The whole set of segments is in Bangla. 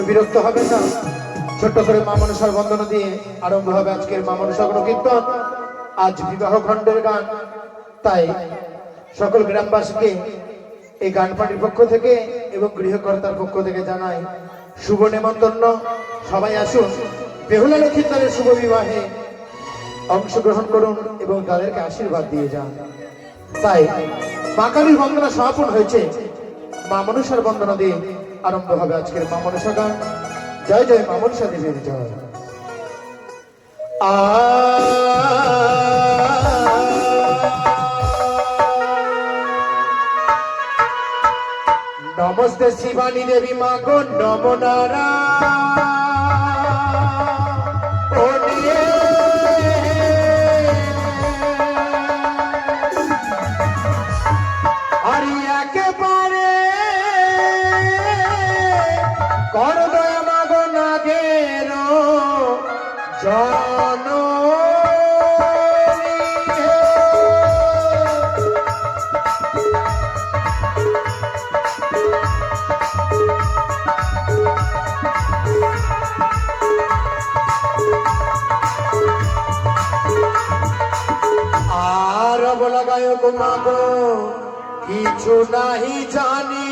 বিরক্ত হবেন না। ছোট্ট করে মা মনসার বন্দনা দিয়ে আরম্ভ হবে আজকের মা মনসা কীর্তন। আজ বিবাহ খণ্ডের গান, তাই সকল গ্রামবাসীকে এই গান পার্টির পক্ষ থেকে এবং গৃহকর্তার পক্ষ থেকে জানাই শুভ নেমন্তন্ন। সবাই আসুন, বেহুলা লক্ষিন্দরের শুভ বিবাহে অংশগ্রহণ করুন এবং তাদেরকে আশীর্বাদ দিয়ে যান। তাই মা কালীর বন্দনা সমাপন হয়েছে, মা মনসার বন্দনা দিয়ে আরম্ভ হবে আজকের মা মনসা গান। জয় জয় মা মনসা দেবীর জয়। নমস্তে শিবানী দেবী মা গো, নম নারায়ণ। আরে একেবারে কর দয়া মা গো নাগের জন। আর বলা গায়ক মা গো কিছু নাহি জানি,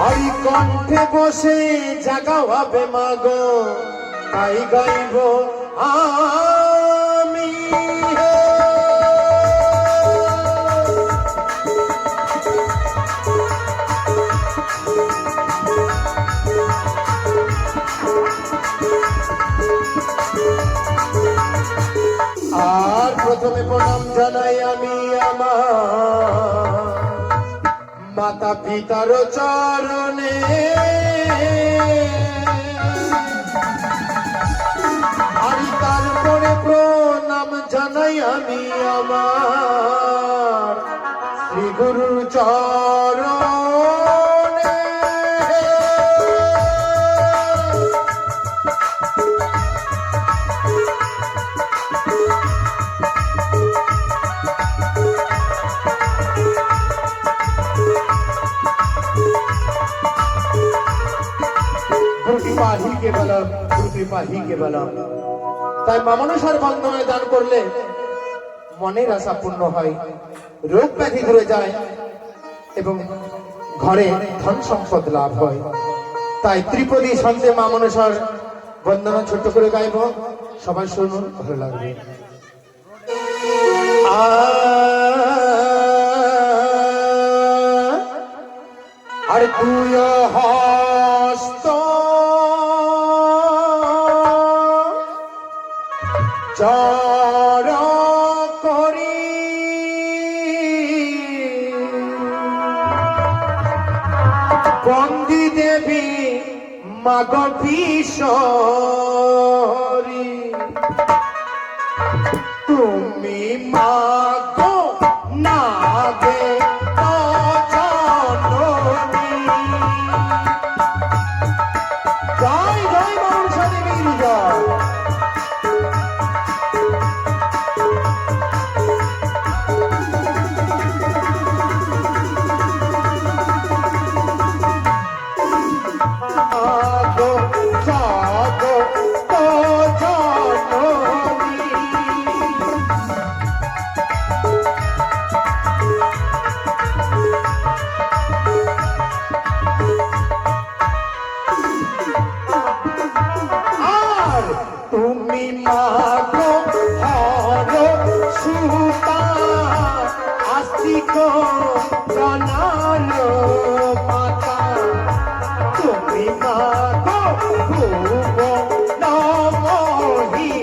ওই কণ্ঠে বসে জাগা হবে মা গো, তাই গাইব আমি। আর প্রথমে প্রণাম জানাই আমি আমার মাতা পিতার চরণে, আর তারপরে প্রণাম জানাই আমি আমার শ্রী গুরুর চরণে। তাই মা মনসার বন্দনায় দান করলে মনের আশা পূর্ণ হয়, রোগ ব্যাধি দূরে যায় এবং ঘরে ধন সম্পদ লাভ হয়। তাই ত্রিপদী ছন্দে মা মনসার বন্দনা ছোট্ট করে গাইব, সবাই শুনুন, ভালো লাগবে। আর তুই হস্ত চর করি বন্দি দেবী মাগ ভীষরি, তুমি মাগো নাগে জয় জয় মা মনসা দেবীর জয়। তুমি মাগো হর সুতা আস্তিক জানালো মাতা, তুমি মাগো ভুব নমোহিনী,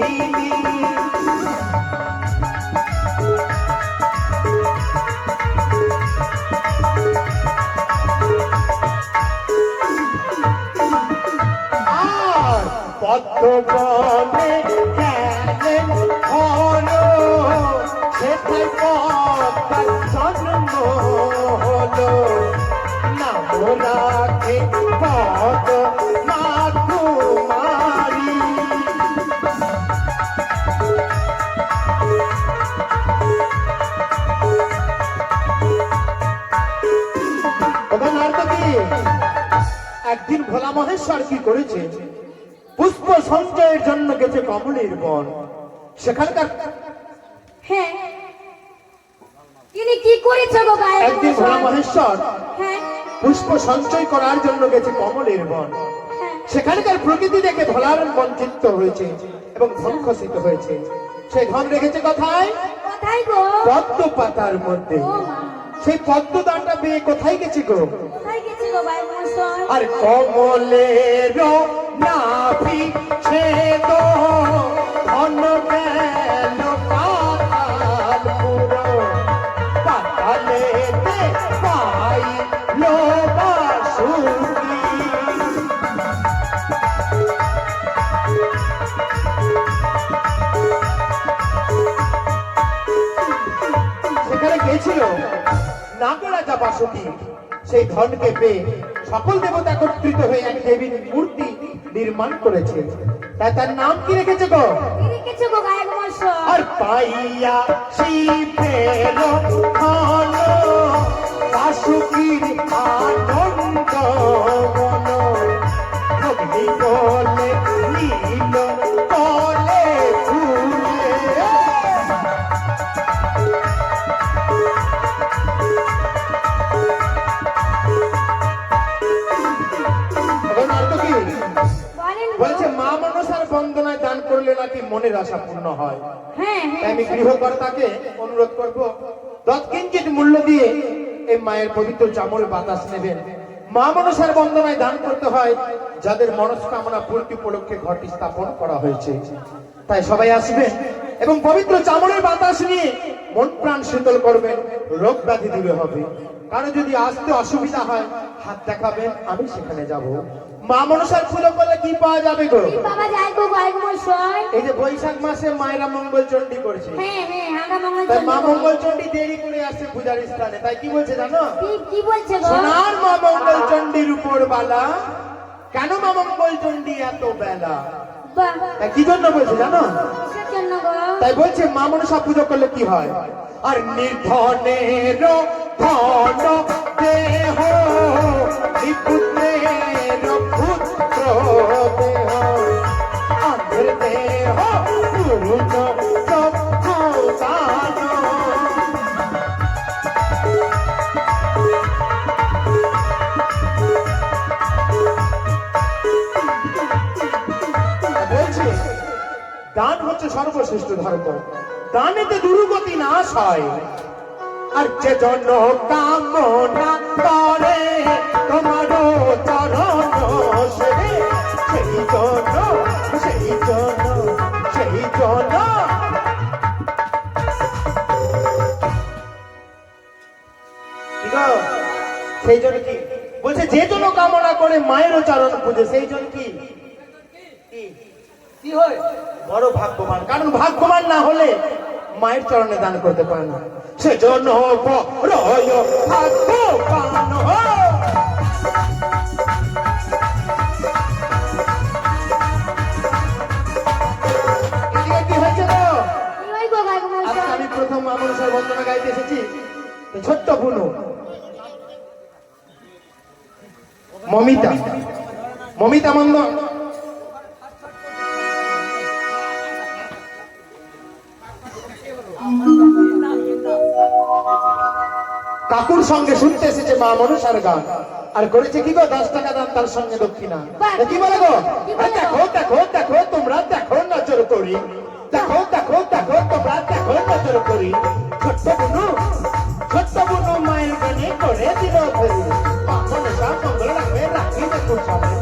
আর পদ্মবনে গেলেন হলো, সেথায় পদ্মার জন্ম হলো, নাম রাখে পদ্মা কুমারী। দিয়ে একদিন ভোলা মহেশ্বর কি করেছে, পুষ্প সঞ্চয়ের জন্য গেছে কমলের বন। সেখানকার হ্যাঁ, তিনি কি করেছে গো গায়ে? একদিন ভোলা মহেশ্বর হ্যাঁ পুষ্প সঞ্চয় করার জন্য গেছে কমলের বন। হ্যাঁ সেখানকার প্রকৃতি দেখে ভোলার মন চিত্ত হয়েছে এবং ধনখসিত হয়েছে। সেই ধন রেখেছে কোথায়? কোথায় গো? পদ্ম পাতার মধ্যে। ও মা, সেই পদ্ম দানটা পেয়ে কোথায় গেছে গো? কোথায় গেছে গো গায়ে মশাই? আর কমলের নাভি ছেদ ধন গেল পাতাল পুরো, পাতালেতে পাইল বাসুকি। সেখানে গেছিল নাগরাজা বাসুকি। সেই ধনকে পেয়ে সকল দেবতা একত্রিত হয়ে এক দেবীর মূর্তি নির্মাণ করেছে। তাই তার নাম কি রেখেছে গো? কি রেখেছে গো গায়ে মশাই? আর পাইয়া শিবের ধন বাসুকির আনন্দ মন, ভক্তি বলে নীল তলে ফুলে। এখন অর্থ কি? বলেন গো। বলছে মা মনসার বন্দনায় দান করলে নাকি মনের আশা পূর্ণ হয়। হ্যাঁ তাই হ্যাঁ আমি গৃহকর্তাকে অনুরোধ করব, তৎকিঞ্চিত মূল্য দিয়ে এই মায়ের পবিত্র চামড়ে বাতাস নেবেন। মা মনসার বন্দনায় দান করতে হয় যাদের মনস্কামনা পূর্তি উপলক্ষে ঘটি স্থাপন করা হয়েছে। তাই সবাই আসবেন এবং পবিত্র চামড়ের বাতাস নিয়ে মন প্রাণ শীতল করবেন, রোগ ব্যাধি দূরে হবে। কারো যদি আসতে অসুবিধা হয় হাত দেখাবেন, আমি সেখানে যাব। মা মনসার পুজো করলে কি পাওয়া যাবে গো? কি বাবা যায় গো গায়ে মশাই? এই যে বৈশাখ মাসে মায়েরা মঙ্গল চণ্ডী করছে, হ্যাঁ হ্যাঁ, আমরা মঙ্গল তাই মা চণ্ডী মঙ্গল চণ্ডী দেরি করে আসছে পূজার স্থানে। তাই কি বলছে জানো? কি বলছে গো? সোনার মা মঙ্গল চণ্ডীর উপর বালা, কেন মা মঙ্গল চণ্ডী এত বেলা? বাহ, তাই কি জন্য বলছে জানো? কিসের জন্য গো? তাই বলছে মা মনসা পুজো করলে কি হয়? আর নির্ধনের ধন দেহ, নিপুত্রের পুত্র দেহ, অন্ধের দেহ পূর্ণ চক্ষুদান। বলছে দান হচ্ছে সর্বশ্রেষ্ঠ ধর্ম, দানেতে দুর্গতি নাশ হয়। আর যে জন কামনা করে তোমার চরণ সেবে, সেই জন সেই জন সেই জন। কি গো? সেই জন কি বলছে? যে জন কামনা করে মায়ের চরণ পূজে, সেই জন কি কি কি হয়? বড় ভাগ্যবান। কারণ ভাগ্যবান না হলে মায়ের চরণে দান করতে পারে না। সেজন্য বড় ভাগ্যবান হও। এদিকে কি হয়েছে গো? কি হয় গো গায়ে আজকে মশাই? আমি প্রথম মা মনসার বন্দনা গাইতে এসেছি। তো ছোট্ট বুনু মমিতা, মমিতা মন্দন কাকুর সঙ্গে শুনতে এসেছে মা মনসার গান। আর করেছে কি গো? 10 টাকা দাম, তার সঙ্গে দক্ষিণা। এ কি বলে গো? দেখো দেখো দেখো তোমরা দেখো নজর করি, দেখো দেখো দেখো তোমরা দেখো নজর করি। ছোট্ট বুনু মায়ের গানে করে দিল ধরি। মা মনসা মঙ্গল রাখবে রাখিবে কুশলে,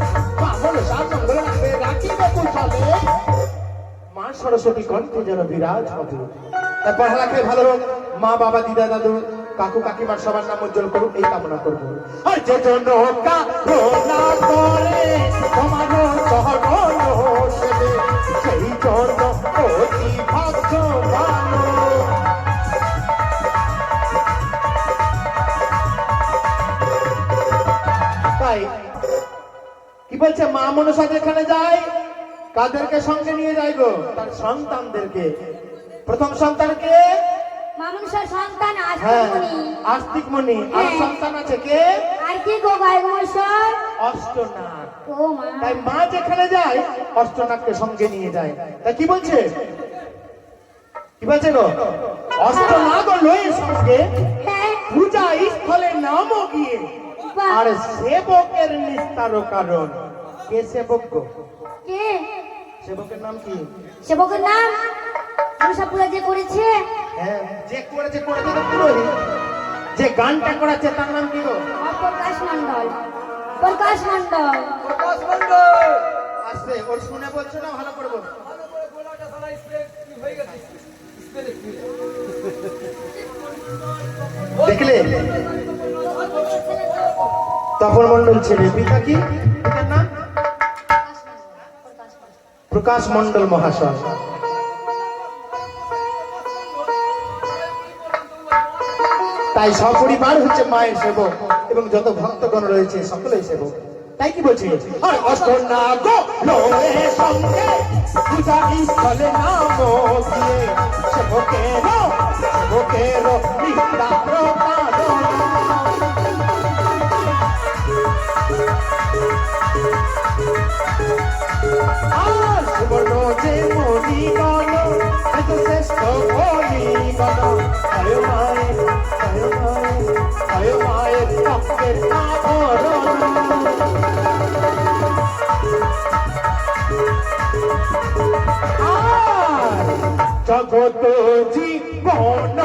মা মনসা মঙ্গল রাখবে রাখিবে কুশলে। মা সরস্বতী কণ্ঠে যেন বিরাজ হবে। তাই পড়ালেখায় ভালো হোক, মা বাবা দিদা দাদু কাকু কাকিমার সবার নাম উজ্জ্বল করুক, এই কামনা করবো। আর যে জন্য কামনা করে তোমার চরণ সেবে, সেই জন্য অতি ভাগ্যবান। তাই কি বলছে? মা মনসা যেখানে যায় কাদেরকে সঙ্গে নিয়ে যায় গো? তার সন্তানদেরকে। প্রথম সন্তানকে মা মনসার সন্তান হ্যাঁ আস্তিকমণি। আস্তিক মণি। আর হ্যাঁ। সন্তান আছে কে? আর কি গো গায়ক মশাই? অষ্টনাগ। ও মা। তাই মা যেখানে যায় অষ্টনাগকে সঙ্গে নিয়ে যায়। তাই কি বলছে? কি বলছে গো? অষ্টনাগ লয়ে সঙ্গে হ্যাঁ। পূজা স্থলে নামও গিয়ে বাহ। আর সেবকের নিস্তার কারণ। কে সেবক গো? কে? সেবকের নাম কি? সেবকের নাম মনসা পূজা যে করেছে। হ্যাঁ, যে করেছে করেছে তো পুরোহিত। যে গানটা করাচ্ছে তার নাম কি গো? প্রকাশ মন্ডল। প্রকাশ মন্ডল। আসবে ওর শুনে বলছো না ভালো করে বল। দেখলে তপন মন্ডল ছেলে, পিতা কি? পিতার নাম প্রকাশ মন্ডল মহাশয়। তাই সপরিবার হচ্ছে মায়ের সেবক এবং যত ভক্তগণ রয়েছে সকলেই সেবক। তাই কি বলছি? আর অষ্টনাগ লয়ে সঙ্গে পূজা স্থলে নাম দিয়ে সেবকের নিস্তার কারণ। আর সুবর্ণ যে মণিগণ এত শ্রেষ্ঠ মণিগণ আয় মায়ের ভক্তের আবরণ। আর জগত জীবন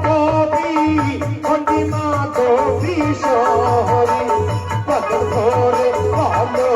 কবি অন্তিমা কবি সহরি পদ ধরে ভালো